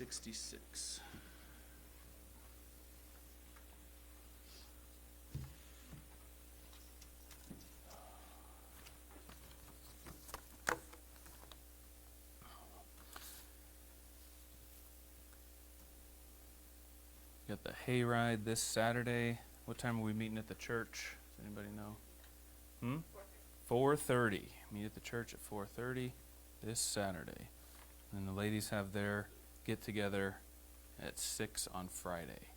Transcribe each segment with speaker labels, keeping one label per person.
Speaker 1: 66. Got the hayride this Saturday. What time are we meeting at the church? Does anybody know? 4:30. Meet at the church at 4:30 this Saturday. And the ladies have their get-together at 6 on Friday.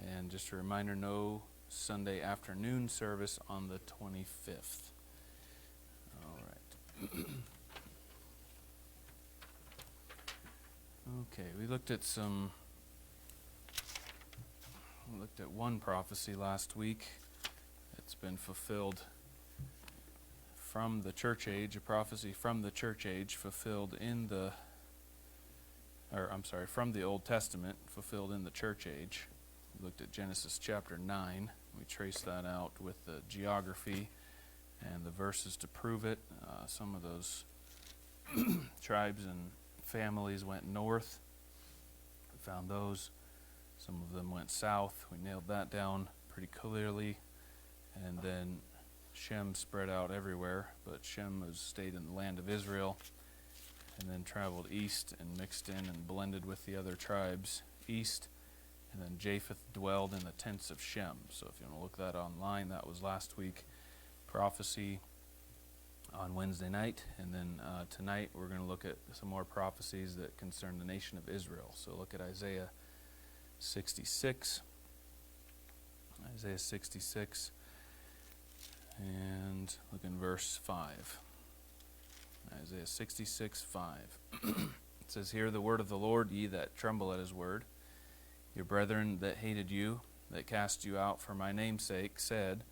Speaker 1: And just a reminder, no Sunday afternoon service on the 25th. All right. Okay, we looked at one prophecy last week. It's been fulfilled from the church age, a prophecy from the church age fulfilled from the Old Testament, fulfilled in the church age. We looked at Genesis chapter 9. We traced that out with the geography and the verses to prove it. Some of those tribes and families went north. We found those. Some of them went south. We nailed that down pretty clearly. And then Shem spread out everywhere, but Shem stayed in the land of Israel and then traveled east and mixed in and blended with the other tribes east. And then Japheth dwelled in the tents of Shem. So if you want to look that online, that was last week. Prophecy on Wednesday night. And then tonight we're going to look at some more prophecies that concern the nation of Israel. So look at Isaiah 66. Isaiah 66. And look in verse 5. Isaiah 66, 5. It says, "Hear the word of the Lord, ye that tremble at his word. Your brethren that hated you, that cast you out for my name's sake, said,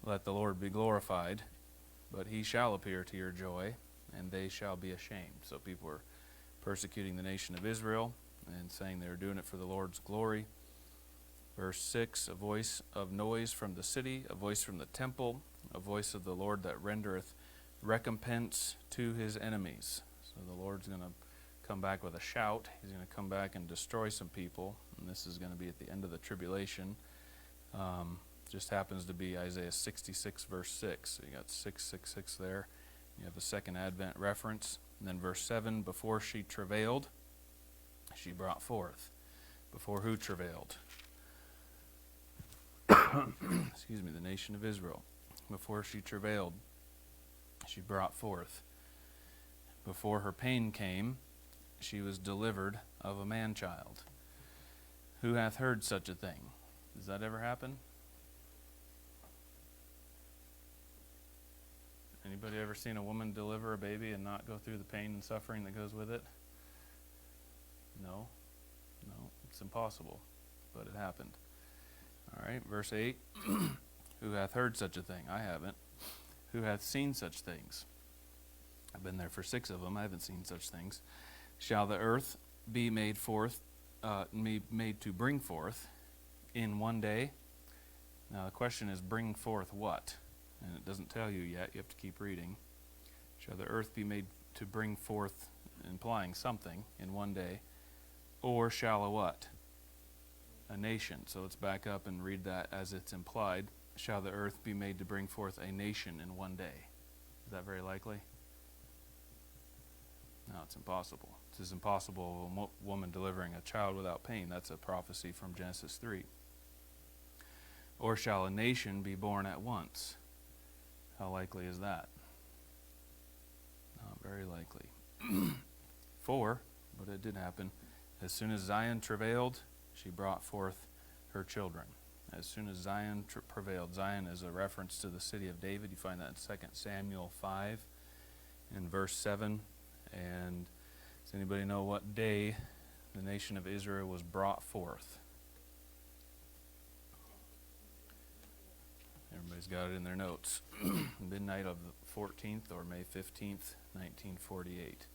Speaker 1: Let the Lord be glorified. But he shall appear to your joy, and they shall be ashamed." So people were persecuting the nation of Israel and saying they were doing it for the Lord's glory. Verse 6, "A voice of noise from the city, a voice from the temple, a voice of the Lord that rendereth recompense to his enemies." So the Lord's going to come back with a shout. He's going to come back and destroy some people. And this is going to be at the end of the tribulation. Just happens to be Isaiah 66, verse 6. So you got 666 there. You have a second Advent reference. And then verse 7, "Before she travailed, she brought forth." Before who travailed? Excuse me, the nation of Israel. Before she travailed, she brought forth. Before her pain came, she was delivered of a man-child. Who hath heard such a thing? Does that ever happen? Anybody ever seen a woman deliver a baby and not go through the pain and suffering that goes with it? No, it's impossible, but it happened. All right, verse 8, "Who hath heard such a thing?" I haven't. "Who hath seen such things?" I've been there for 6 of them. I haven't seen such things. "Shall the earth be made to bring forth in one day?" Now the question is, bring forth what? And it doesn't tell you yet. You have to keep reading. "Shall the earth be made to bring forth," implying something, "in one day? Or shall a what? A nation." So let's back up and read that as it's implied. "Shall the earth be made to bring forth a nation in one day?" Is that very likely? No, it's impossible. It's as impossible as a woman delivering a child without pain. That's a prophecy from Genesis 3. "Or shall a nation be born at once?" How likely is that? Not very likely. 4, but it did happen. "As soon as Zion travailed, she brought forth her children." As soon as Zion prevailed. Zion is a reference to the city of David. You find that in 2 Samuel 5 in verse 7. And does anybody know what day the nation of Israel was brought forth? Everybody's got it in their notes. Midnight of the 14th or May 15th, 1948.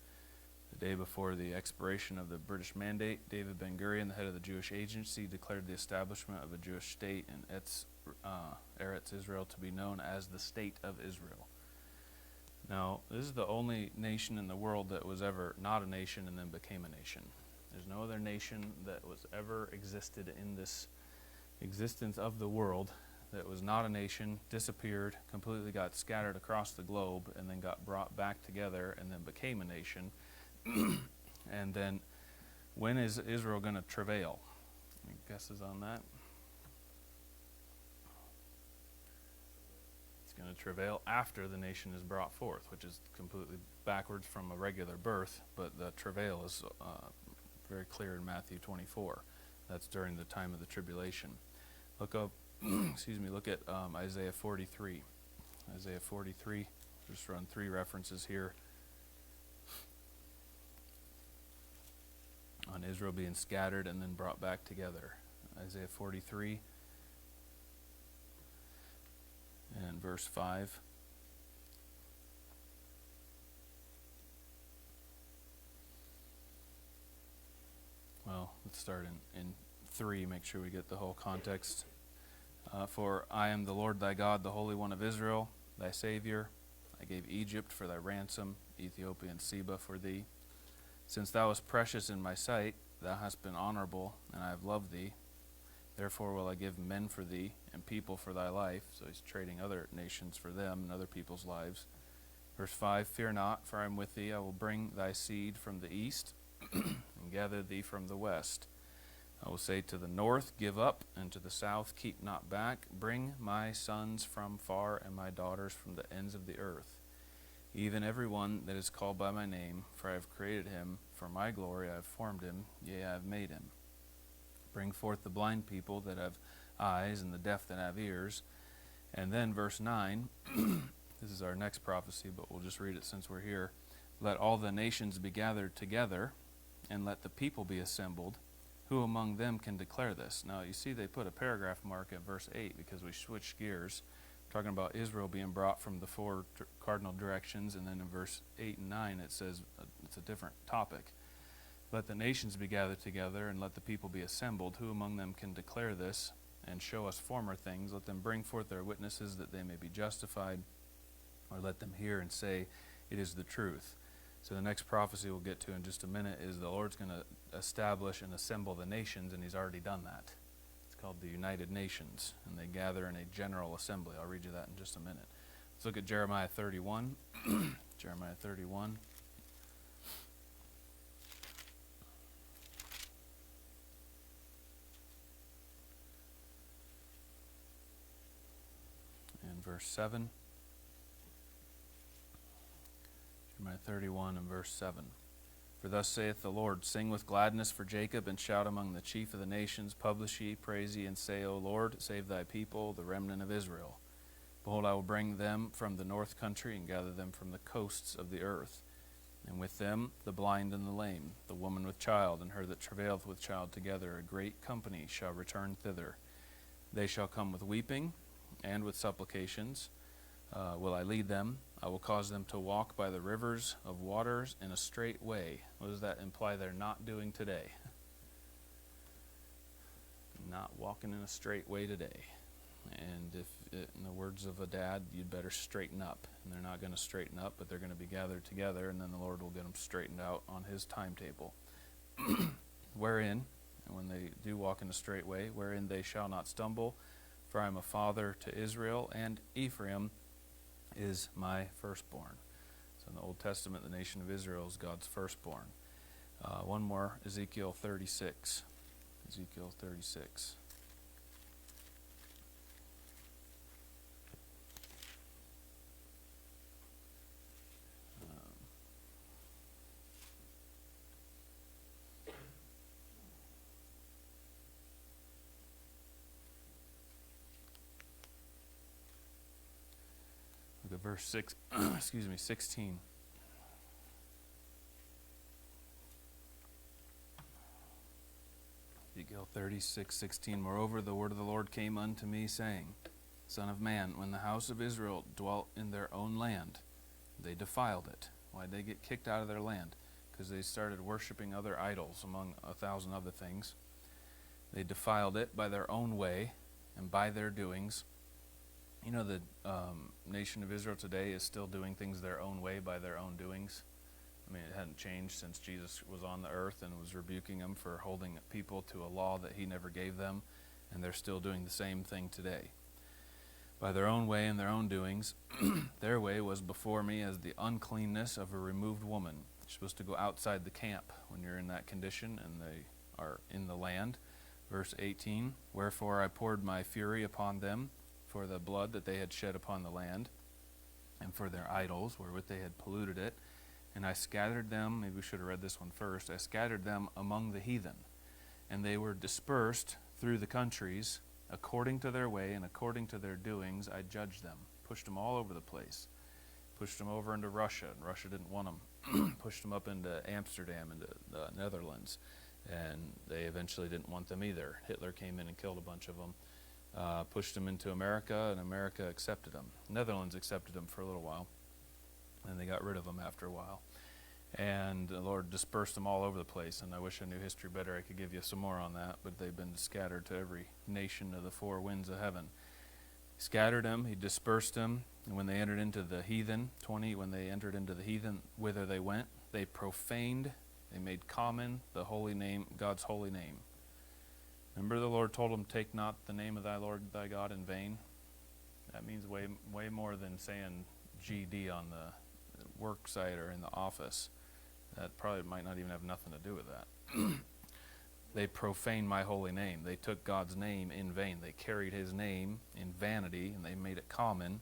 Speaker 1: The day before the expiration of the British Mandate, David Ben-Gurion, the head of the Jewish Agency, declared the establishment of a Jewish state in Eretz Israel to be known as the State of Israel. Now, this is the only nation in the world that was ever not a nation and then became a nation. There's no other nation that was ever existed in this existence of the world that was not a nation, disappeared, completely got scattered across the globe, and then got brought back together and then became a nation. And then, when is Israel going to travail? Any guesses on that? Going to travail after the nation is brought forth, which is completely backwards from a regular birth, but the travail is very clear in Matthew 24. That's during the time of the tribulation. Look up, look at Isaiah 43. Isaiah 43, just run 3 references here on Israel being scattered and then brought back together. Isaiah 43 and verse 5. Well, let's start in 3, make sure we get the whole context. For I am the Lord thy God, the Holy One of Israel, thy Savior. I gave Egypt for thy ransom, Ethiopia and Seba for thee. Since thou wast precious in my sight, thou hast been honorable, and I have loved thee. Therefore will I give men for thee, and people for thy life. So he's trading other nations for them and other people's lives. Verse 5, Fear not, for I am with thee. I will bring thy seed from the east, and gather thee from the west. I will say to the north, Give up, and to the south, Keep not back. Bring my sons from far, and my daughters from the ends of the earth. Even every one that is called by my name, for I have created him. For my glory I have formed him, yea, I have made him. Bring forth the blind people that have eyes, and the deaf that have ears. And then verse 9, this is our next prophecy, but we'll just read it since we're here. Let all the nations be gathered together, and let the people be assembled. Who among them can declare this? Now you see they put a paragraph mark at verse 8 because we switched gears. We're talking about Israel being brought from the 4 cardinal directions, and then in verse 8 and 9 it says it's a different topic. Let the nations be gathered together, and let the people be assembled. Who among them can declare this, and show us former things? Let them bring forth their witnesses, that they may be justified, or let them hear and say, It is the truth. So the next prophecy we'll get to in just a minute is the Lord's going to establish and assemble the nations, and he's already done that. It's called the United Nations, and they gather in a general assembly. I'll read you that in just a minute. Let's look at Jeremiah 31. Jeremiah 31. Verse 7. Jeremiah 31 and verse 7. For thus saith the Lord, Sing with gladness for Jacob, and shout among the chief of the nations. Publish ye, praise ye, and say, O Lord, save thy people, the remnant of Israel. Behold, I will bring them from the north country, and gather them from the coasts of the earth. And with them the blind and the lame, the woman with child, and her that travaileth with child together. A great company shall return thither. They shall come with weeping, and with supplications will I lead them. I will cause them to walk by the rivers of waters in a straight way. What does that imply they're not doing today? Not walking in a straight way today. And if, in the words of a dad, you'd better straighten up. And they're not going to straighten up, but they're going to be gathered together, and then the Lord will get them straightened out on his timetable. Wherein, and when they do walk in a straight way, wherein they shall not stumble, for I am a father to Israel, and Ephraim is my firstborn. So in the Old Testament, the nation of Israel is God's firstborn. One more, Ezekiel 36. Ezekiel 36. Look at verse 6, 16. Ezekiel 36:16. Moreover, the word of the Lord came unto me, saying, Son of man, when the house of Israel dwelt in their own land, they defiled it. Why did they get kicked out of their land? Because they started worshiping other idols, among 1,000 other things. They defiled it by their own way and by their doings. You know, the nation of Israel today is still doing things their own way by their own doings. I mean, it hadn't changed since Jesus was on the earth and was rebuking them for holding people to a law that he never gave them, and they're still doing the same thing today. By their own way and their own doings, their way was before me as the uncleanness of a removed woman. You're supposed to go outside the camp when you're in that condition and they are in the land. Verse 18, wherefore I poured my fury upon them for the blood that they had shed upon the land, and for their idols wherewith they had polluted it. And I scattered them, maybe we should have read this one first, I scattered them among the heathen, and they were dispersed through the countries, according to their way and according to their doings I judged them. Pushed them all over the place. Pushed them over into Russia, and Russia didn't want them. Pushed them up into Amsterdam, into the Netherlands, and they eventually didn't want them either. Hitler came in and killed a bunch of them. Pushed them into America, and America accepted them. Netherlands accepted them for a little while, and they got rid of them after a while. And the Lord dispersed them all over the place, and I wish I knew history better. I could give you some more on that, but they've been scattered to every nation of the four winds of heaven. He scattered them, he dispersed them, and when they entered into the heathen, 20, when they entered into the heathen, whither they went, they profaned, they made common the holy name, God's holy name. Remember the Lord told them, take not the name of thy Lord thy God in vain? That means way more than saying GD on the work site or in the office. That probably might not even have nothing to do with that. They profaned my holy name. They took God's name in vain. They carried his name in vanity, and they made it common.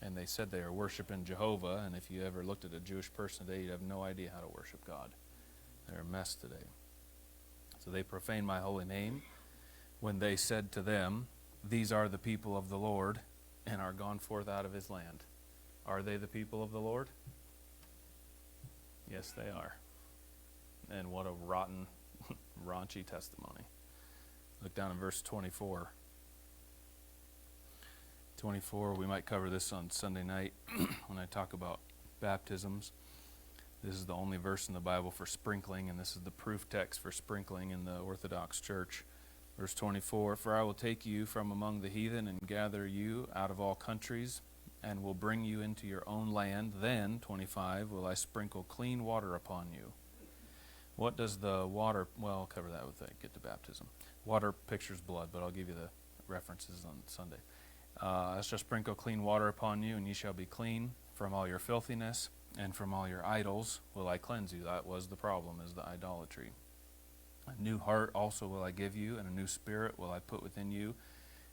Speaker 1: And they said they are worshiping Jehovah, and if you ever looked at a Jewish person today, you'd have no idea how to worship God. They're a mess today. So they profaned my holy name when they said to them, these are the people of the Lord, and are gone forth out of his land. Are they the people of the Lord? Yes, they are. And what a rotten, raunchy testimony. Look down in verse 24. 24, we might cover this on Sunday night when I talk about baptisms. This is the only verse in the Bible for sprinkling, and this is the proof text for sprinkling in the Orthodox Church. Verse 24, for I will take you from among the heathen and gather you out of all countries, and will bring you into your own land. Then, 25, will I sprinkle clean water upon you. What does the water, well, I'll cover that with I get to baptism. Water pictures blood, but I'll give you the references on Sunday. I shall sprinkle clean water upon you, and ye shall be clean from all your filthiness, and from all your idols will I cleanse you. That was the problem, is the idolatry. A new heart also will I give you, and a new spirit will I put within you.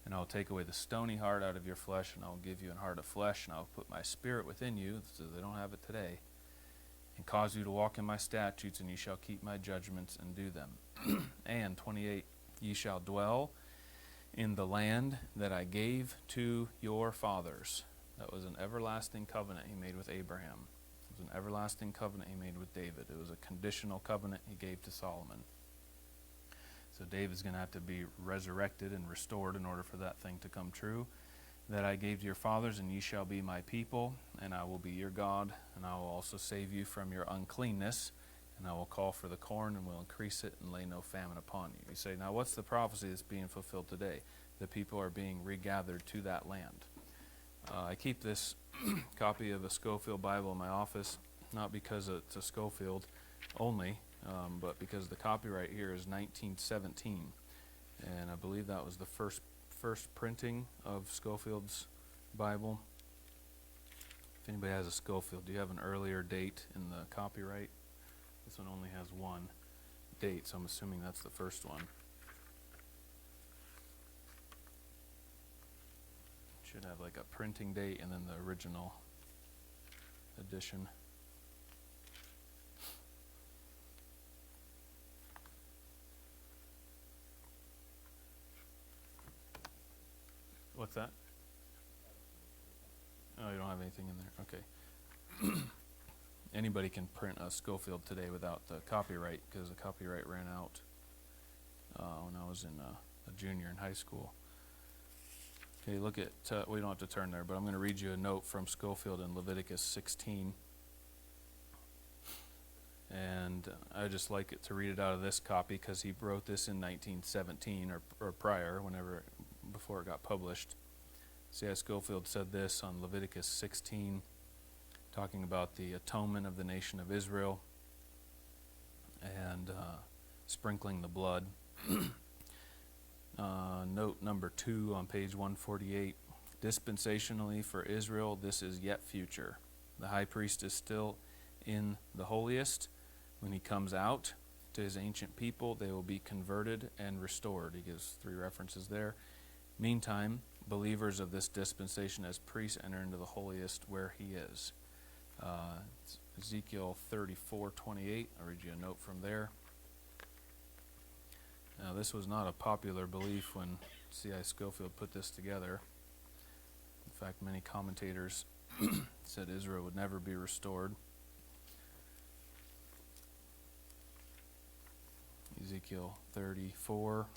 Speaker 1: And I will take away the stony heart out of your flesh, and I will give you an heart of flesh, and I will put my spirit within you, so they don't have it today, and cause you to walk in my statutes, and ye shall keep my judgments and do them. And 28, ye shall dwell in the land that I gave to your fathers. That was an everlasting covenant he made with Abraham. It was an everlasting covenant he made with David. It was a conditional covenant he gave to Solomon. So David's going to have to be resurrected and restored in order for that thing to come true. That I gave to your fathers, and ye shall be my people, and I will be your God, and I will also save you from your uncleanness, and I will call for the corn, and will increase it, and lay no famine upon you. You say, now what's the prophecy that's being fulfilled today? The people are being regathered to that land. I keep this copy of a Schofield Bible in my office, not because it's a Schofield only, but because the copyright here is 1917, and I believe that was the first printing of Schofield's Bible. If anybody has a Schofield, do you have an earlier date in the copyright? This one only has one date, so I'm assuming that's the first one. Should have like a printing date and then the original edition. What's that? Oh, you don't have anything in there. Okay. Anybody can print a Schofield today without the copyright, because the copyright ran out when I was in a junior in high school. Okay, look at, we don't have to turn there, but I'm going to read you a note from Schofield in Leviticus 16. And I just like it to read it out of this copy because he wrote this in 1917 or prior, before it got published. C.I. Schofield said this on Leviticus 16, talking about the atonement of the nation of Israel and sprinkling the blood. Note number 2 on page 148. Dispensationally for Israel, this is yet future. The high priest is still in the holiest. When he comes out to his ancient people, they will be converted and restored. He gives 3 references there. Meantime, believers of this dispensation as priests enter into the holiest where he is. Ezekiel 34:28. I'll read you a note from there. Now, this was not a popular belief when C.I. Schofield put this together. In fact, many commentators said Israel would never be restored. Ezekiel 34.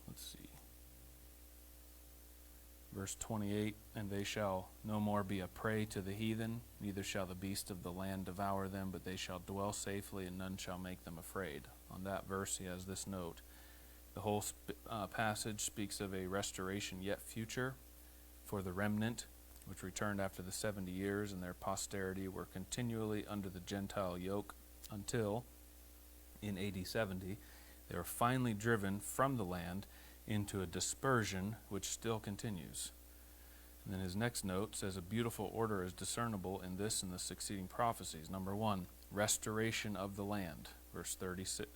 Speaker 1: Let's see. Verse 28, and they shall no more be a prey to the heathen, neither shall the beast of the land devour them, but they shall dwell safely, and none shall make them afraid. On that verse, he has this note. The whole passage speaks of a restoration yet future for the remnant, which returned after the 70 years, and their posterity were continually under the Gentile yoke until, in AD 70, they were finally driven from the land into a dispersion which still continues. And then his next note says a beautiful order is discernible in this and the succeeding prophecies. Number 1, restoration of the land. Verse 36,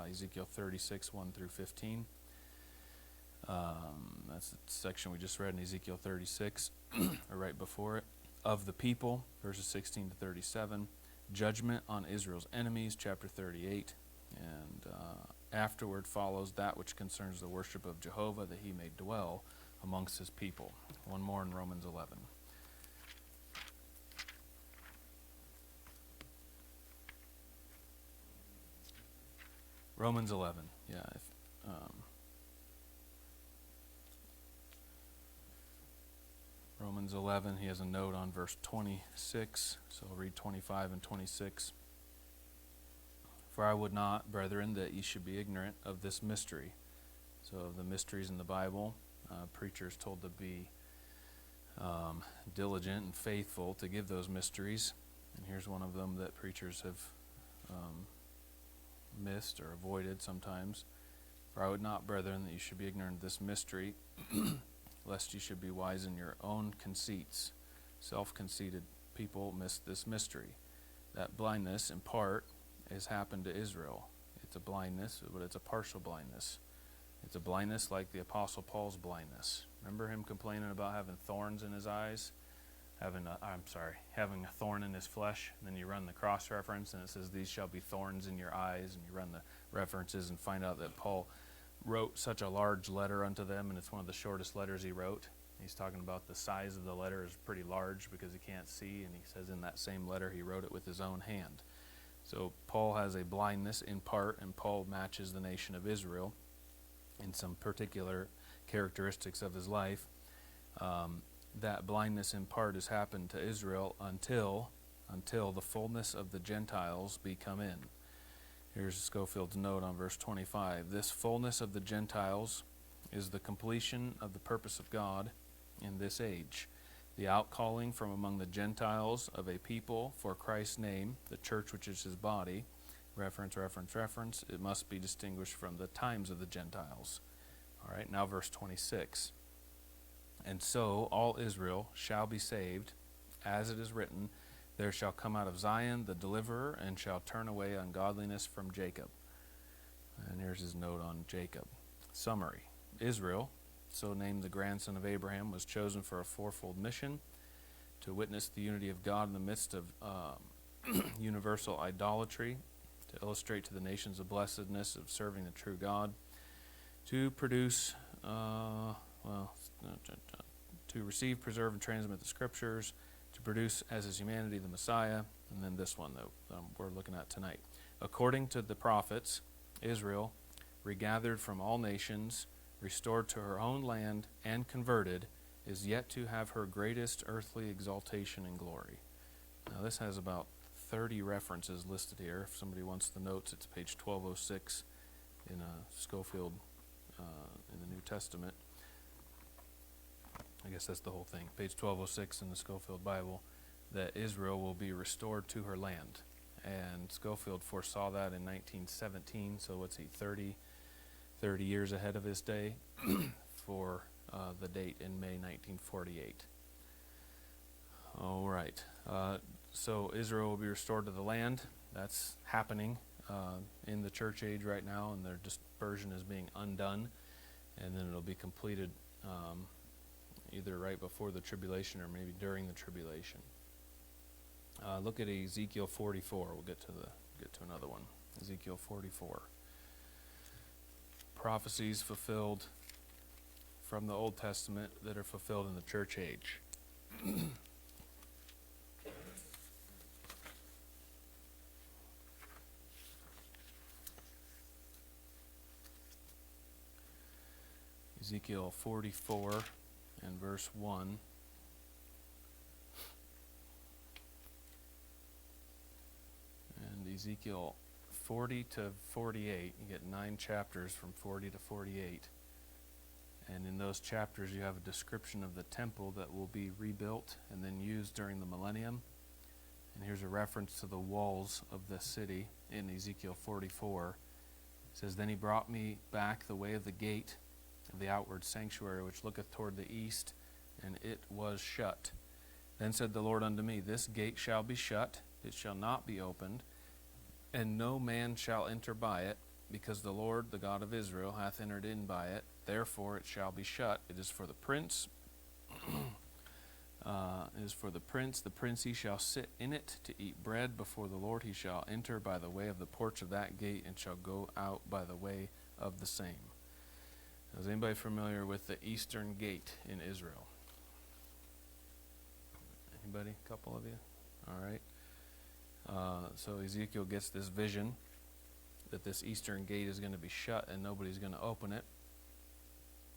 Speaker 1: Ezekiel 36, 1 through 15. That's the section we just read in Ezekiel 36, or right before it. Of the people, verses 16 to 37. Judgment on Israel's enemies, chapter 38. And afterward follows that which concerns the worship of Jehovah, that he may dwell amongst his people. One more in Romans 11. Romans 11, yeah. Romans 11, he has a note on verse 26, so I'll read 25 and 26. For I would not, brethren, that ye should be ignorant of this mystery. So of the mysteries in the Bible, preachers told to be diligent and faithful to give those mysteries. And here's one of them that preachers have missed or avoided sometimes. For I would not, brethren, that you should be ignorant of this mystery, lest you should be wise in your own conceits. Self-conceited people miss this mystery. That blindness, in part, has happened to Israel. It's a blindness, but it's a partial blindness. It's a blindness like the Apostle Paul's blindness. Remember him complaining about having thorns in his eyes? Having a thorn in his flesh. And then you run the cross-reference, and it says, these shall be thorns in your eyes. And you run the references and find out that Paul wrote such a large letter unto them, and it's one of the shortest letters he wrote. He's talking about the size of the letter is pretty large because he can't see, and he says in that same letter he wrote it with his own hand. So Paul has a blindness in part, and Paul matches the nation of Israel in some particular characteristics of his life. That blindness in part has happened to Israel until the fullness of the Gentiles be come in. Here's Schofield's note on verse 25. This fullness of the Gentiles is the completion of the purpose of God in this age. The outcalling from among the Gentiles of a people for Christ's name, the church which is his body, reference, it must be distinguished from the times of the Gentiles. All right, now verse 26. And so all Israel shall be saved, as it is written, there shall come out of Zion the deliverer, and shall turn away ungodliness from Jacob. And here's his note on Jacob. Summary. Israel, so named the grandson of Abraham, was chosen for a fourfold mission: to witness the unity of God in the midst of universal idolatry, to illustrate to the nations the blessedness of serving the true God, to produce, to receive, preserve, and transmit the Scriptures, to produce as his humanity the Messiah, and then this one that we're looking at tonight. According to the prophets, Israel, regathered from all nations, restored to her own land, and converted, is yet to have her greatest earthly exaltation and glory. Now this has about 30 references listed here. If somebody wants the notes, it's page 1206 in Schofield in the New Testament. I guess that's the whole thing, page 1206 in the Schofield Bible, that Israel will be restored to her land. And Schofield foresaw that in 1917, so what's he, 30 years ahead of his day for the date in May 1948. All right, so Israel will be restored to the land. That's happening in the church age right now, and their dispersion is being undone, and then it'll be completed either right before the tribulation or maybe during the tribulation. Look at Ezekiel 44. We'll get to another one. Ezekiel 44. Prophecies fulfilled from the Old Testament that are fulfilled in the church age. Ezekiel 44 and verse 1. And Ezekiel 40 to 48, you get 9 chapters from 40 to 48. And in those chapters you have a description of the temple that will be rebuilt and then used during the millennium. And here's a reference to the walls of the city in Ezekiel 44. It says, "Then he brought me back the way of the gate of the outward sanctuary, which looketh toward the east, and it was shut. Then said the Lord unto me, This gate shall be shut, it shall not be opened, and no man shall enter by it, because the Lord, the God of Israel, hath entered in by it. Therefore it shall be shut. It is for the prince. It is for the prince. The prince he shall sit in it to eat bread before the Lord. He shall enter by the way of the porch of that gate, and shall go out by the way of the same." Is anybody familiar with the Eastern Gate in Israel? Anybody? A couple of you? All right. So Ezekiel gets this vision that this Eastern Gate is going to be shut and nobody's going to open it.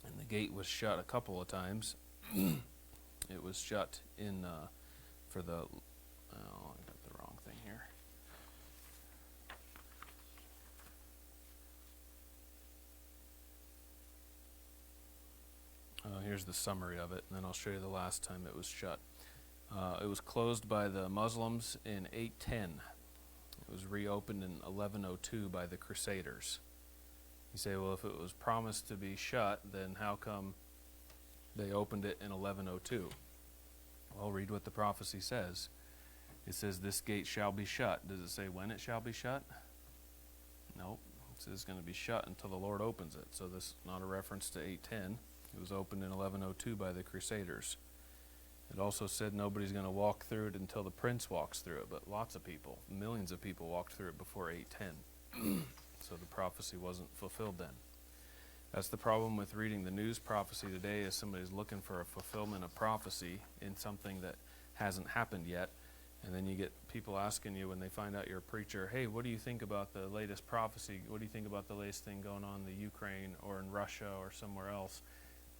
Speaker 1: And the gate was shut a couple of times. It was shut in for the... Oh, I got the wrong thing here. Here's the summary of it, and then I'll show you the last time it was shut. It was closed by the Muslims in 810. It was reopened in 1102 by the Crusaders. You say, well, if it was promised to be shut, then how come they opened it in 1102? Well, read what the prophecy says. It says, "This gate shall be shut." Does it say when it shall be shut? Nope. It says it's going to be shut until the Lord opens it. So this is not a reference to 810. It was opened in 1102 by the Crusaders. It also said nobody's going to walk through it until the prince walks through it, but lots of people, millions of people walked through it before 810. So the prophecy wasn't fulfilled then. That's the problem with reading the news prophecy today, is somebody's looking for a fulfillment of prophecy in something that hasn't happened yet. And then you get people asking you when they find out you're a preacher, "Hey, what do you think about the latest prophecy? What do you think about the latest thing going on in the Ukraine or in Russia or somewhere else?"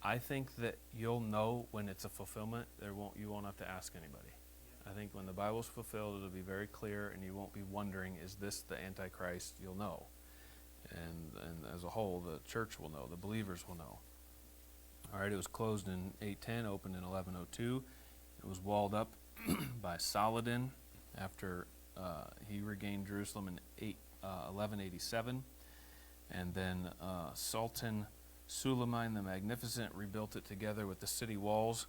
Speaker 1: I think that you'll know when it's a fulfillment. You won't have to ask anybody. I think when the Bible's fulfilled, it'll be very clear, and you won't be wondering, is this the Antichrist? You'll know. And as a whole, the church will know. The believers will know. All right, it was closed in 810, opened in 1102. It was walled up by Saladin after he regained Jerusalem in 1187. And then Sultan Suleiman the Magnificent rebuilt it together with the city walls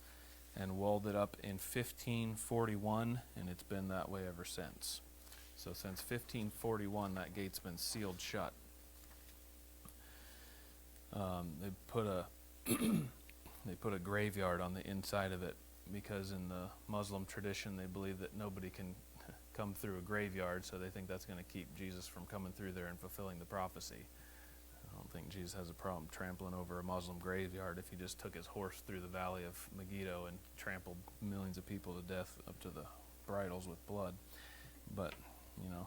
Speaker 1: and walled it up in 1541, and it's been that way ever since. So since 1541, that gate's been sealed shut. They put a graveyard on the inside of it, because in the Muslim tradition they believe that nobody can come through a graveyard, so they think that's going to keep Jesus from coming through there and fulfilling the prophecy. I don't think Jesus has a problem trampling over a Muslim graveyard if he just took his horse through the valley of Megiddo and trampled millions of people to death up to the bridles with blood. But,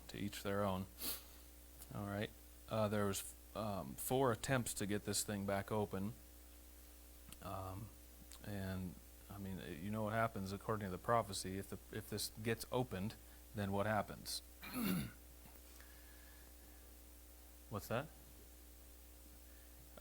Speaker 1: to each their own. All right. There was 4 attempts to get this thing back open. And, you know what happens according to the prophecy. If this gets opened, then what happens? What's that?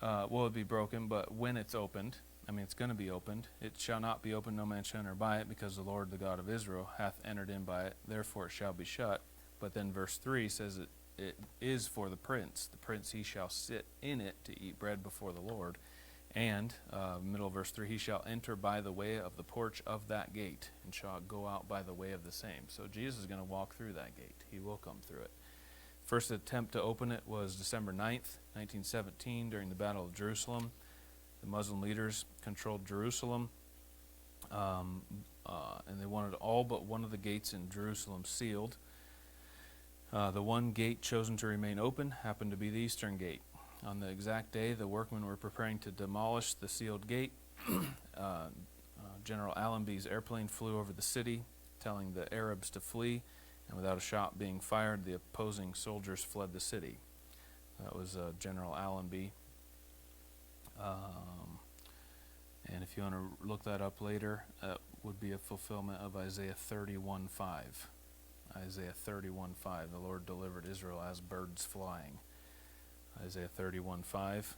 Speaker 1: will it be broken, but when it's opened, I mean, it's going to be opened. It shall not be opened, no man shall enter by it, because the Lord, the God of Israel, hath entered in by it. Therefore it shall be shut. But then verse 3 says it is for the prince. The prince, he shall sit in it to eat bread before the Lord. And, middle of verse 3, he shall enter by the way of the porch of that gate, and shall go out by the way of the same. So Jesus is going to walk through that gate. He will come through it. First attempt to open it was December 9th, 1917, during the Battle of Jerusalem. The Muslim leaders controlled Jerusalem, and they wanted all but one of the gates in Jerusalem sealed. The one gate chosen to remain open happened to be the eastern gate. On the exact day the workmen were preparing to demolish the sealed gate, General Allenby's airplane flew over the city, telling the Arabs to flee, and without a shot being fired, the opposing soldiers fled the city. That was General Allenby. And if you want to look that up later, that would be a fulfillment of Isaiah 31:5. Isaiah 31:5, the Lord delivered Israel as birds flying. Isaiah 31:5,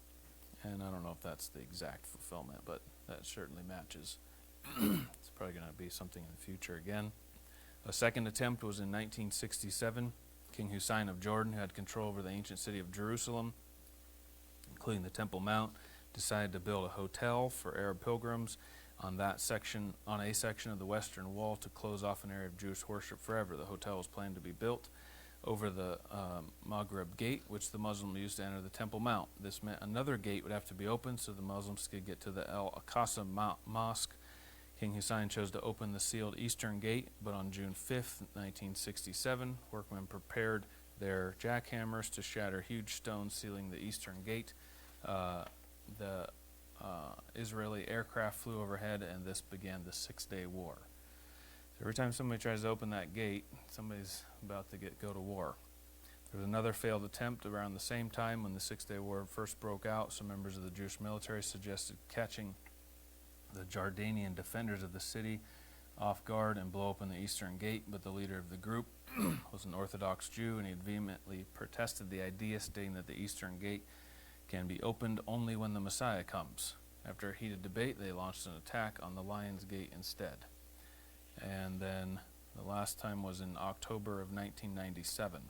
Speaker 1: and I don't know if that's the exact fulfillment, but that certainly matches. It's probably going to be something in the future again. A second attempt was in 1967. King Hussein of Jordan, who had control over the ancient city of Jerusalem, including the Temple Mount, decided to build a hotel for Arab pilgrims on a section of the western wall to close off an area of Jewish worship forever. The hotel was planned to be built over the Maghreb Gate, which the Muslims used to enter the Temple Mount. This meant another gate would have to be opened so the Muslims could get to the Al-Aqsa Mosque. King Hussein chose to open the sealed eastern gate, but on June 5th, 1967, workmen prepared their jackhammers to shatter huge stones sealing the eastern gate. The Israeli aircraft flew overhead, and this began the Six-Day War. So every time somebody tries to open that gate, somebody's about to go to war. There was another failed attempt around the same time when the Six-Day War first broke out. Some members of the Jewish military suggested catching the Jordanian defenders of the city off guard and blow open the eastern gate, but the leader of the group was an Orthodox Jew, and he vehemently protested the idea, stating that the eastern gate can be opened only when the Messiah comes. After a heated debate, they launched an attack on the Lion's Gate instead. And then the last time was in October of 1997.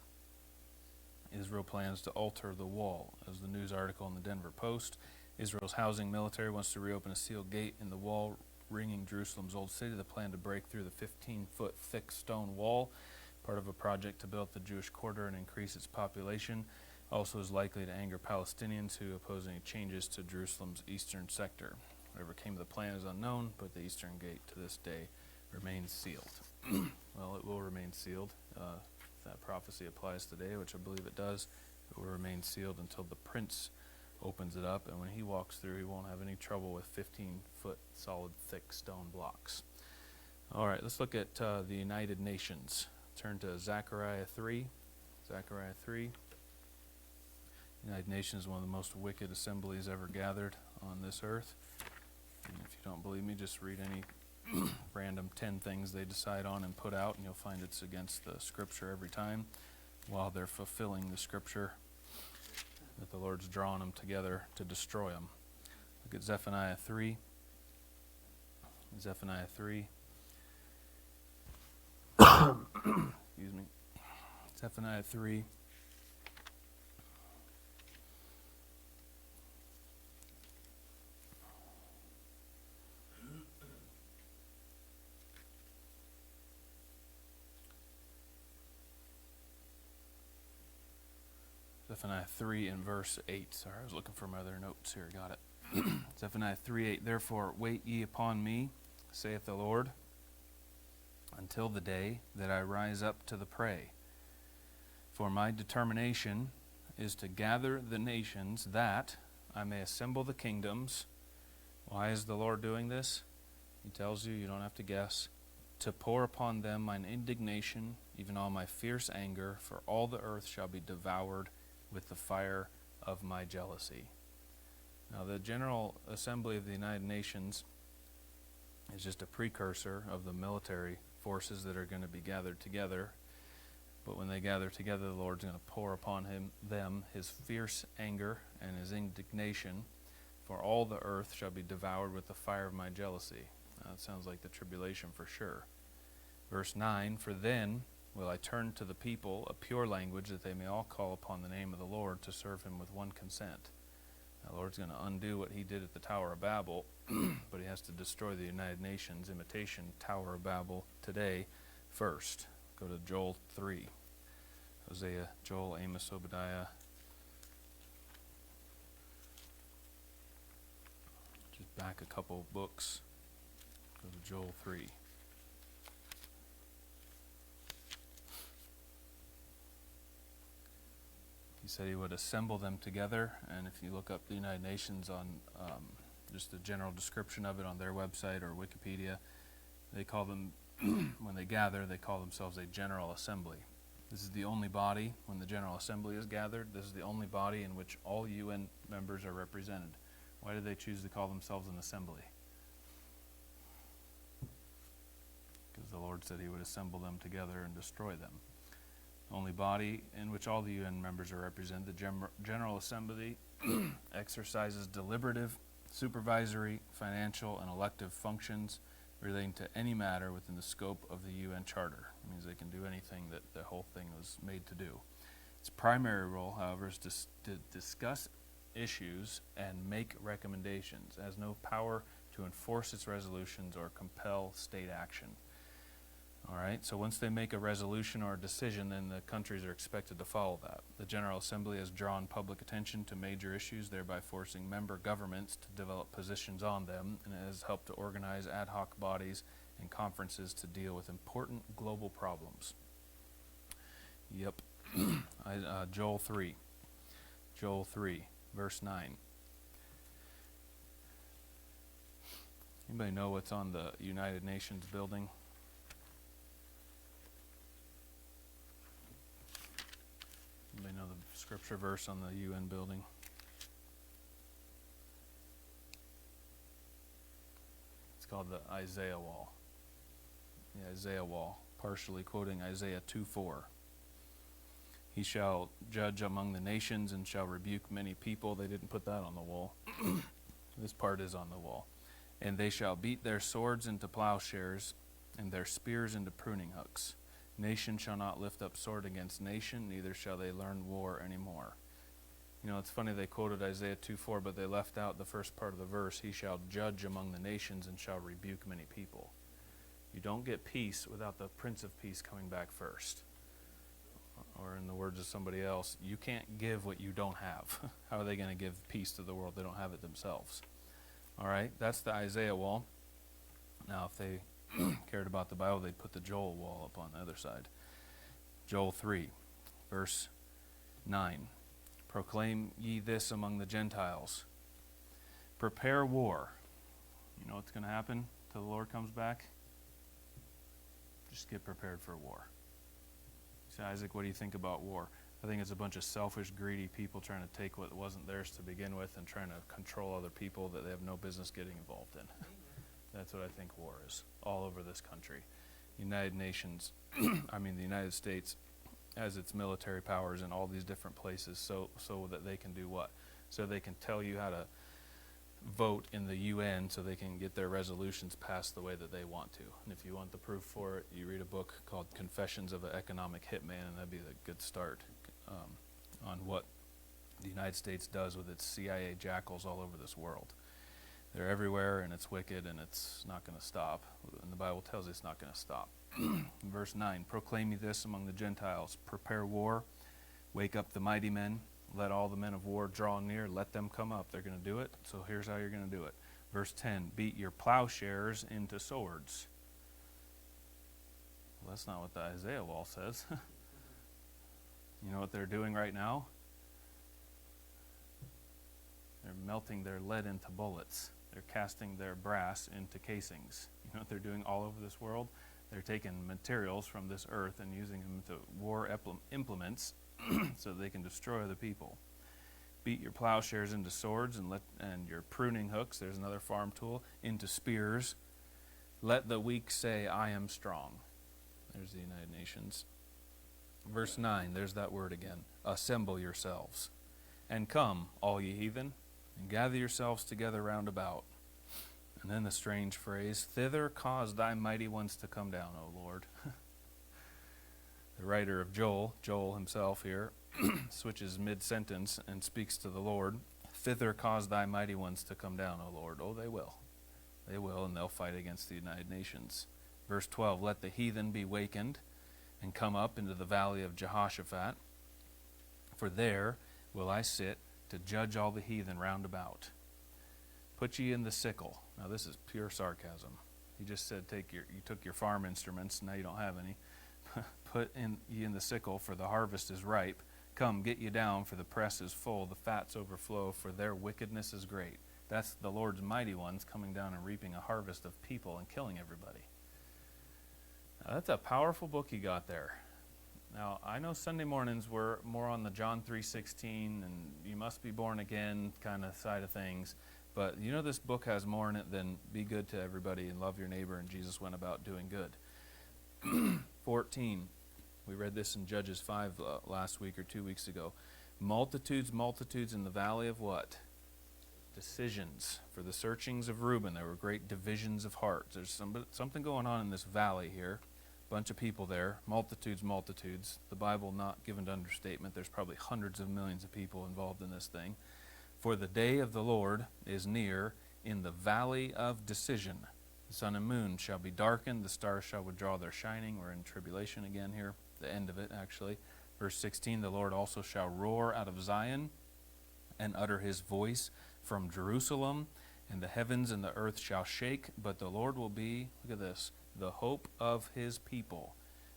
Speaker 1: Israel plans to alter the wall. As the news article in the Denver Post, Israel's housing military wants to reopen a sealed gate in the wall ringing Jerusalem's old city. The plan to break through the 15-foot thick stone wall, part of a project to build the Jewish quarter and increase its population, also is likely to anger Palestinians who oppose any changes to Jerusalem's eastern sector. Whatever came of the plan is unknown, but the eastern gate to this day remains sealed. Well, it will remain sealed. If that prophecy applies today, which I believe it does, it will remain sealed until the prince opens it up, and when he walks through, he won't have any trouble with 15-foot solid thick stone blocks. All right, let's look at the United Nations. Turn to Zechariah 3. Zechariah 3. United Nations is one of the most wicked assemblies ever gathered on this earth. And if you don't believe me, just read any random 10 things they decide on and put out, and you'll find it's against the Scripture every time, while they're fulfilling the Scripture that the Lord's drawn them together to destroy them. Look at Zephaniah 3. Zephaniah 3. Excuse me. Zephaniah 3. Zephaniah 3 and verse 8. Sorry, I was looking for my other notes here. Got it. Zephaniah 3:8. Therefore wait ye upon me, saith the Lord, until the day that I rise up to the prey. For my determination is to gather the nations, that I may assemble the kingdoms. Why is the Lord doing this? He tells you don't have to guess. To pour upon them mine indignation, even all my fierce anger, for all the earth shall be devoured with the fire of my jealousy. Now, the General Assembly of the United Nations is just a precursor of the military forces that are going to be gathered together. But when they gather together, the Lord's going to pour upon them his fierce anger and his indignation, for all the earth shall be devoured with the fire of my jealousy. That sounds like the tribulation for sure. Verse 9, for then will I turn to the people a pure language, that they may all call upon the name of the Lord to serve him with one consent. The Lord's going to undo what he did at the Tower of Babel, but he has to destroy the United Nations imitation Tower of Babel today first. Go to Joel 3. Hosea, Joel, Amos, Obadiah. Just back a couple books. Go to Joel 3. He said he would assemble them together, and if you look up the United Nations on just a general description of it on their website or Wikipedia, they call them, when they gather, they call themselves a General Assembly. This is the only body, when the General Assembly is gathered, this is the only body in which all UN members are represented. Why did they choose to call themselves an assembly? Because the Lord said he would assemble them together and destroy them. Only body in which all the UN members are represented, the General Assembly exercises deliberative, supervisory, financial, and elective functions relating to any matter within the scope of the UN Charter. It means they can do anything that the whole thing was made to do. Its primary role, however, is to discuss issues and make recommendations. It has no power to enforce its resolutions or compel state action. All right, so once they make a resolution or a decision, then the countries are expected to follow that. The General Assembly has drawn public attention to major issues, thereby forcing member governments to develop positions on them, and it has helped to organize ad hoc bodies and conferences to deal with important global problems. Yep. Joel 3. Joel 3, verse 9. Anybody know what's on the United Nations building? Anybody know the scripture verse on the UN building? It's called the Isaiah Wall. The Isaiah Wall, partially quoting Isaiah 2:4. He shall judge among the nations and shall rebuke many people. They didn't put that on the wall. This part is on the wall. And they shall beat their swords into plowshares and their spears into pruning hooks. Nation shall not lift up sword against nation, neither shall they learn war anymore. You know, it's funny they quoted Isaiah 2:4, but they left out the first part of the verse. He shall judge among the nations and shall rebuke many people. You don't get peace without the Prince of Peace coming back first. Or in the words of somebody else, you can't give what you don't have. How are they going to give peace to the world? They don't have it themselves. All right, that's the Isaiah wall. Now, if they cared about the Bible, they'd put the Joel wall up on the other side. Joel 3, verse 9. Proclaim ye this among the Gentiles. Prepare war. You know what's going to happen till the Lord comes back? Just get prepared for war. You say, Isaac, what do you think about war? I think it's a bunch of selfish, greedy people trying to take what wasn't theirs to begin with and trying to control other people that they have no business getting involved in. That's what I think war is, all over this country. United Nations, the United States has its military powers in all these different places so that they can do what? So they can tell you how to vote in the UN so they can get their resolutions passed the way that they want to. And if you want the proof for it, you read a book called Confessions of an Economic Hitman, and that'd be a good start on what the United States does with its CIA jackals all over this world. They're everywhere, and it's wicked, and it's not going to stop. And the Bible tells us it's not going to stop. Verse 9, proclaim ye this among the Gentiles. Prepare war, wake up the mighty men, let all the men of war draw near, let them come up. They're going to do it, so here's how you're going to do it. Verse 10, beat your plowshares into swords. Well, that's not what the Isaiah wall says. You know what they're doing right now? They're melting their lead into bullets. They're casting their brass into casings. You know what they're doing all over this world? They're taking materials from this earth and using them to war implements so they can destroy other people. Beat your plowshares into swords and your pruning hooks, there's another farm tool, into spears. Let the weak say, I am strong. There's the United Nations. Verse 9, there's that word again. Assemble yourselves. And come, all ye heathen, and gather yourselves together round about. And then the strange phrase, thither cause thy mighty ones to come down, O Lord. The writer of Joel himself here, switches mid-sentence and speaks to the Lord. Thither cause thy mighty ones to come down, O Lord. Oh, they will. They will, and they'll fight against the United Nations. Verse 12, let the heathen be wakened and come up into the valley of Jehoshaphat, for there will I sit to judge all the heathen round about. Put ye in the sickle. Now this is pure sarcasm. He just said you took your farm instruments, now you don't have any. Put ye in the sickle, for the harvest is ripe. Come, get ye down, for the press is full, the fats overflow, for their wickedness is great. That's the Lord's mighty ones coming down and reaping a harvest of people and killing everybody. Now, that's a powerful book he got there. Now, I know Sunday mornings were more on the John 3:16 and you must be born again kind of side of things. But you know this book has more in it than be good to everybody and love your neighbor, and Jesus went about doing good. 14. We read this in Judges 5 last week or 2 weeks ago. Multitudes in the valley of what? Decisions. For the searchings of Reuben, there were great divisions of hearts. There's something going on in this valley here. Bunch of people there. Multitudes. The Bible not given to understatement. There's probably hundreds of millions of people involved in this thing. For the day of the Lord is near in the valley of decision. The sun and moon shall be darkened. The stars shall withdraw their shining. We're in tribulation again here. The end of it, actually. Verse 16, the Lord also shall roar out of Zion and utter his voice from Jerusalem, and the heavens and the earth shall shake, but the Lord will be, look at this, the hope of his people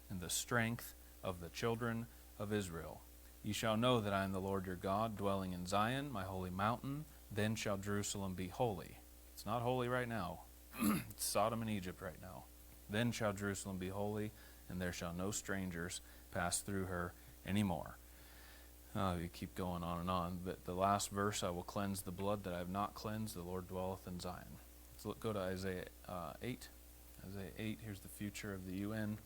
Speaker 1: and the strength of the children of Israel. Ye shall know that I am the Lord your God, dwelling in Zion, my holy mountain. Then shall Jerusalem be holy. It's not holy right now. It's Sodom and Egypt right now. Then shall Jerusalem be holy, and there shall no strangers pass through her anymore. You keep going on and on, but the last verse, I will cleanse the blood that I have not cleansed, the Lord dwelleth in Zion. So go to Isaiah 8. Isaiah 8, here's the future of the UN.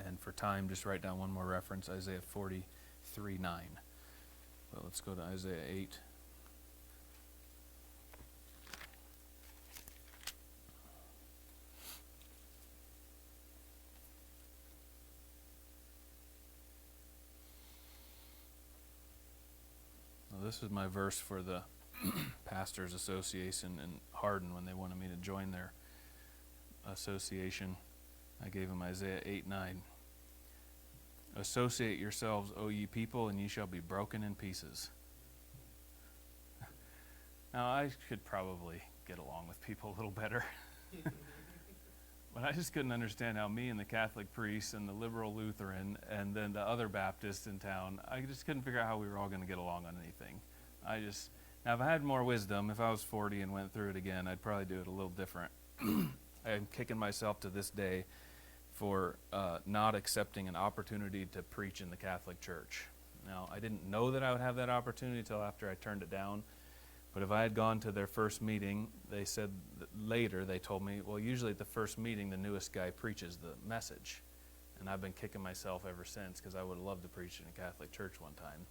Speaker 1: And for time, just write down one more reference, Isaiah 43:9. Well, let's go to Isaiah 8. This is my verse for the Pastors Association in Hardin when they wanted me to join their association. I gave them Isaiah 8:9. Associate yourselves, O ye people, and ye shall be broken in pieces. Now, I could probably get along with people a little better. But I just couldn't understand how me and the Catholic priest and the liberal Lutheran and then the other Baptist in town, I just couldn't figure out how we were all going to get along on anything. Now if I had more wisdom, if I was 40 and went through it again, I'd probably do it a little different. I'm kicking myself to this day for not accepting an opportunity to preach in the Catholic Church. Now, I didn't know that I would have that opportunity until after I turned it down. But if I had gone to their first meeting, they said later, they told me, well, usually at the first meeting, the newest guy preaches the message. And I've been kicking myself ever since because I would have loved to preach in a Catholic church one time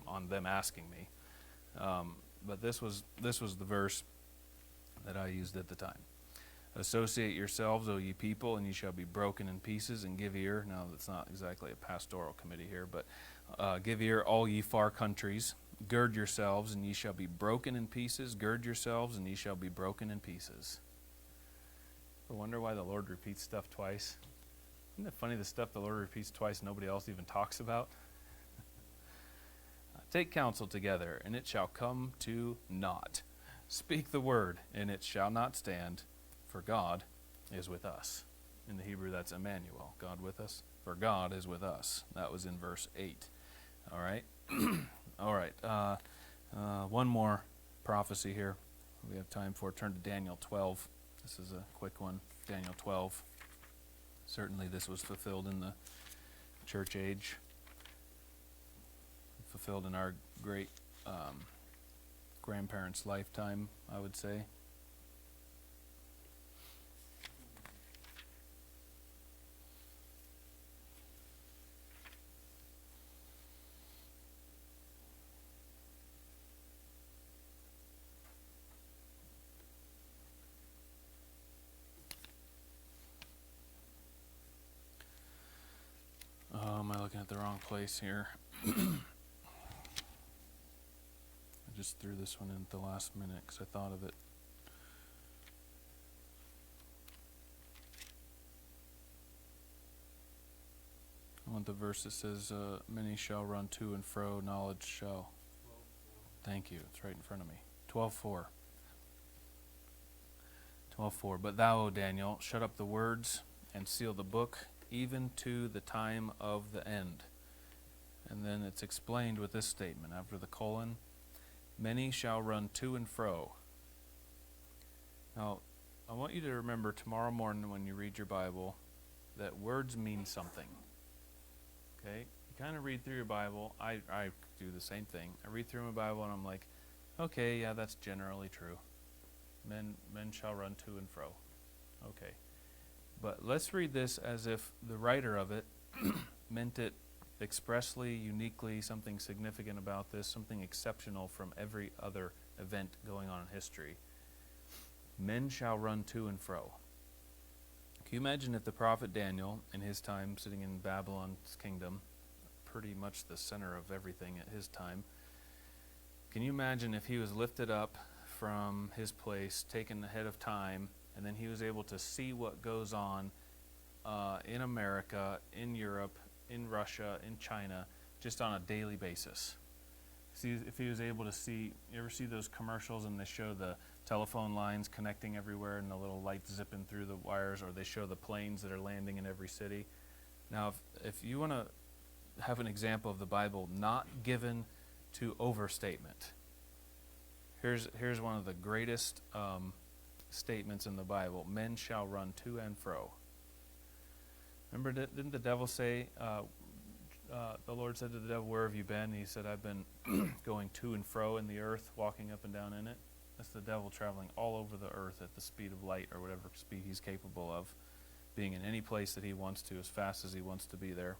Speaker 1: on them asking me. But this was the verse that I used at the time. Associate yourselves, O ye people, and ye shall be broken in pieces, and give ear. Now, that's not exactly a pastoral committee here, but give ear, all ye far countries. Gird yourselves, and ye shall be broken in pieces. Gird yourselves, and ye shall be broken in pieces. I wonder why the Lord repeats stuff twice. Isn't it funny, the stuff the Lord repeats twice nobody else even talks about? Take counsel together, and it shall come to naught. Speak the word, and it shall not stand, for God is with us. In the Hebrew, that's Emmanuel, God with us. For God is with us. That was in verse 8. All right? All right. One more prophecy here we have time for. Turn to Daniel 12. This is a quick one. Daniel 12. Certainly this was fulfilled in the church age. Fulfilled in our great grandparents' lifetime, I would say. the wrong place here. I just threw this one in at the last minute because I thought of it. I want the verse that says, many shall run to and fro, knowledge shall. Thank you, it's right in front of me. 12:4. 12:4. But thou, O Daniel, shut up the words and seal the book, even to the time of the end. And then it's explained with this statement after the colon, many shall run to and fro. Now, I want you to remember tomorrow morning when you read your Bible that words mean something. Okay? You kind of read through your Bible. I do the same thing. I read through my Bible and I'm like, okay, yeah, that's generally true. Men shall run to and fro. Okay. But let's read this as if the writer of it meant it expressly, uniquely, something significant about this, something exceptional from every other event going on in history. Men shall run to and fro. Can you imagine if the prophet Daniel, in his time, sitting in Babylon's kingdom, pretty much the center of everything at his time, can you imagine if he was lifted up from his place, taken ahead of time, and then he was able to see what goes on in America, in Europe, in Russia, in China, just on a daily basis? See, if he was able to see, you ever see those commercials and they show the telephone lines connecting everywhere and the little lights zipping through the wires, or they show the planes that are landing in every city? Now, if you want to have an example of the Bible not given to overstatement, here's one of the greatest statements in the Bible. Men shall run to and fro. Remember, didn't the devil say, the Lord said to the devil, where have you been? He said, I've been going to and fro in the earth, walking up and down in it. That's the devil traveling all over the earth at the speed of light, or whatever speed he's capable of, being in any place that he wants to, as fast as he wants to be there.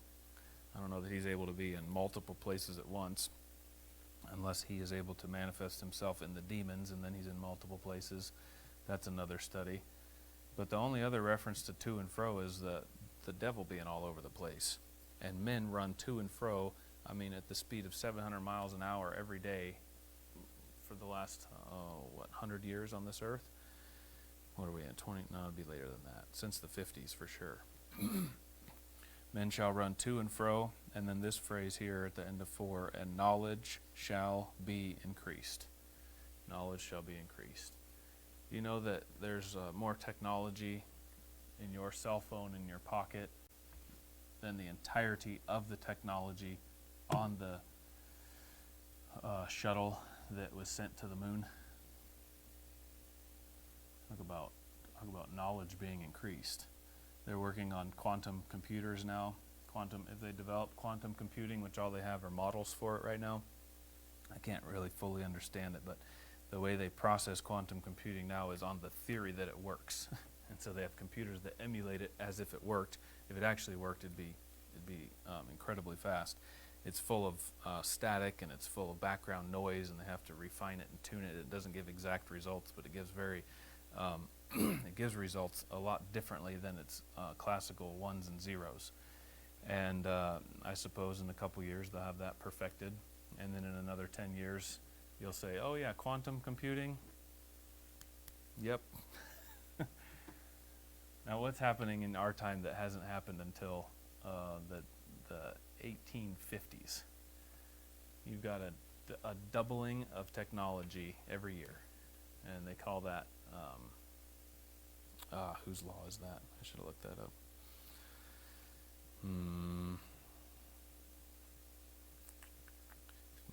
Speaker 1: I don't know that he's able to be in multiple places at once, unless he is able to manifest himself in the demons, and then he's in multiple places. That's another study. But the only other reference to and fro is the devil being all over the place. And men run to and fro, at the speed of 700 miles an hour every day for the last, 100 years on this earth? What are we at, 20? No, it'd be later than that. Since the 50s, for sure. Men shall run to and fro, and then this phrase here at the end of 4, and knowledge shall be increased. Knowledge shall be increased. You know that there's more technology in your cell phone in your pocket than the entirety of the technology on the shuttle that was sent to the moon? Talk about knowledge being increased. They're working on quantum computers now. If they develop quantum computing, which all they have are models for it right now. I can't really fully understand it, but the way they process quantum computing now is on the theory that it works. And so they have computers that emulate it as if it worked. If it actually worked, it'd be incredibly fast. It's full of static, and it's full of background noise, and they have to refine it and tune it. It doesn't give exact results, but it gives it gives results a lot differently than its classical ones and zeros. And I suppose in a couple years they'll have that perfected, and then in another 10 years you'll say, oh yeah, quantum computing? Yep. Now what's happening in our time that hasn't happened until the 1850s? You've got a doubling of technology every year, and they call that, whose law is that? I should have looked that up. If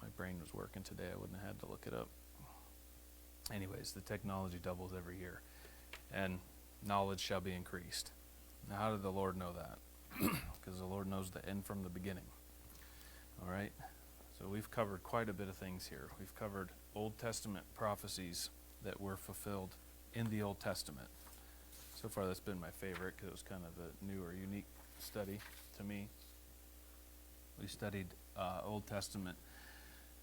Speaker 1: my brain was working today, I wouldn't have had to look it up. Anyways, the technology doubles every year, and knowledge shall be increased. Now, how did the Lord know that? Because the Lord knows the end from the beginning. All right? So we've covered quite a bit of things here. We've covered Old Testament prophecies that were fulfilled in the Old Testament. So far, that's been my favorite because it was kind of a new or unique study to me. We studied Old Testament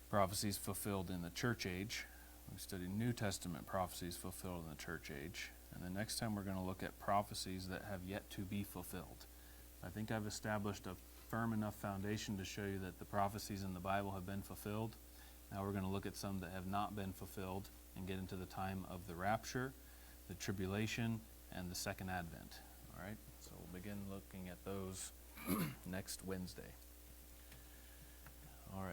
Speaker 1: prophecies fulfilled in the church age. We studied New Testament prophecies fulfilled in the church age. And the next time we're going to look at prophecies that have yet to be fulfilled. I think I've established firm enough foundation to show you that the prophecies in the Bible have been fulfilled. Now we're going to look at some that have not been fulfilled and get into the time of the rapture, the tribulation, and the second advent. All right, so we'll begin looking at those next Wednesday. All right.